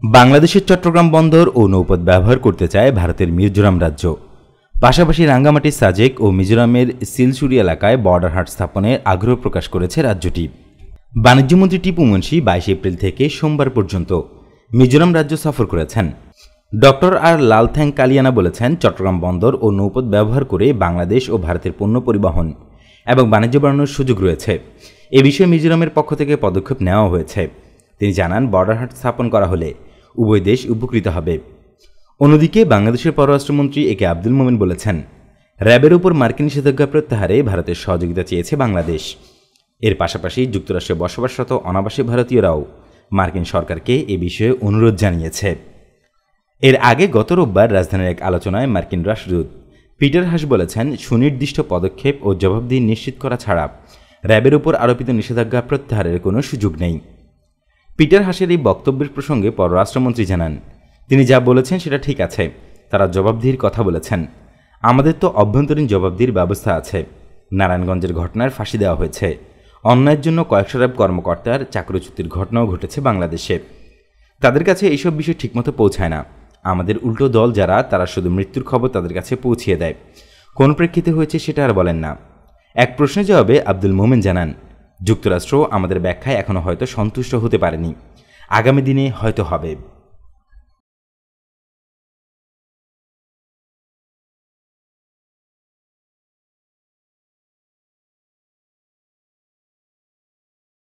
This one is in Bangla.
বাংলাদেশের চট্টগ্রাম বন্দর ও নৌপথ ব্যবহার করতে চায় ভারতের মিজোরাম রাজ্য। পাশাপাশি রাঙ্গামাটির সাজেক ও মিজোরামের সিলচুরি এলাকায় বর্ডার হাট স্থাপনের আগ্রহ প্রকাশ করেছে রাজ্যটি। বাণিজ্যমন্ত্রী টিপু মুনশি 22 এপ্রিল থেকে সোমবার পর্যন্ত মিজোরাম রাজ্য সফর করেছেন। ডক্টর আর লালথ্যাং কালিয়ানা বলেছেন, চট্টগ্রাম বন্দর ও নৌপথ ব্যবহার করে বাংলাদেশ ও ভারতের পণ্য পরিবহন এবং বাণিজ্য বাড়ানোর সুযোগ রয়েছে। এ বিষয়ে মিজোরামের পক্ষ থেকে পদক্ষেপ নেওয়া হয়েছে। তিনি জানান, বর্ডার হাট স্থাপন করা হলে উভয় দেশ উপকৃত হবে। অন্যদিকে বাংলাদেশের পররাষ্ট্রমন্ত্রী একে আব্দুল মোমেন বলেছেন, র্যাবের উপর মার্কিন নিষেধাজ্ঞা প্রত্যাহারে ভারতের সহযোগিতা চেয়েছে বাংলাদেশ। এর পাশাপাশি যুক্তরাষ্ট্রে বসবাসরত অনাবাসী ভারতীয়রাও মার্কিন সরকারকে এ বিষয়ে অনুরোধ জানিয়েছে। এর আগে গত রোববার রাজধানীর এক আলোচনায় মার্কিন রাষ্ট্রদূত পিটার হাস বলেছেন, সুনির্দিষ্ট পদক্ষেপ ও জবাবদিহি নিশ্চিত করা ছাড়া র্যাবের উপর আরোপিত নিষেধাজ্ঞা প্রত্যাহারের কোনো সুযোগ নেই। পিটার হাসের এই বক্তব্যের প্রসঙ্গে পররাষ্ট্রমন্ত্রী জানান, তিনি যা বলেছেন সেটা ঠিক আছে। তারা জবাবদিহির কথা বলেছেন। আমাদের তো অভ্যন্তরীণ জবাবদিহির ব্যবস্থা আছে। নারায়ণগঞ্জের ঘটনার ফাঁসি দেওয়া হয়েছে। অন্যায়ের জন্য কয়েকশো র্যাব কর্মকর্তার চাকরিচ্যুতির ঘটনাও ঘটেছে বাংলাদেশে। তাদের কাছে এইসব বিষয় ঠিকমতো পৌঁছায় না। আমাদের উল্টো দল যারা, তারা শুধু মৃত্যুর খবর তাদের কাছে পৌঁছিয়ে দেয়। কোন প্রেক্ষিতে হয়েছে সেটা আর বলেন না। এক প্রশ্নের জবাবে আব্দুল মোমেন জানান, যুক্তরাষ্ট্র আমাদের ব্যাখ্যায় এখনও হয়তো সন্তুষ্ট হতে পারেনি, আগামী দিনে হয়তো হবে।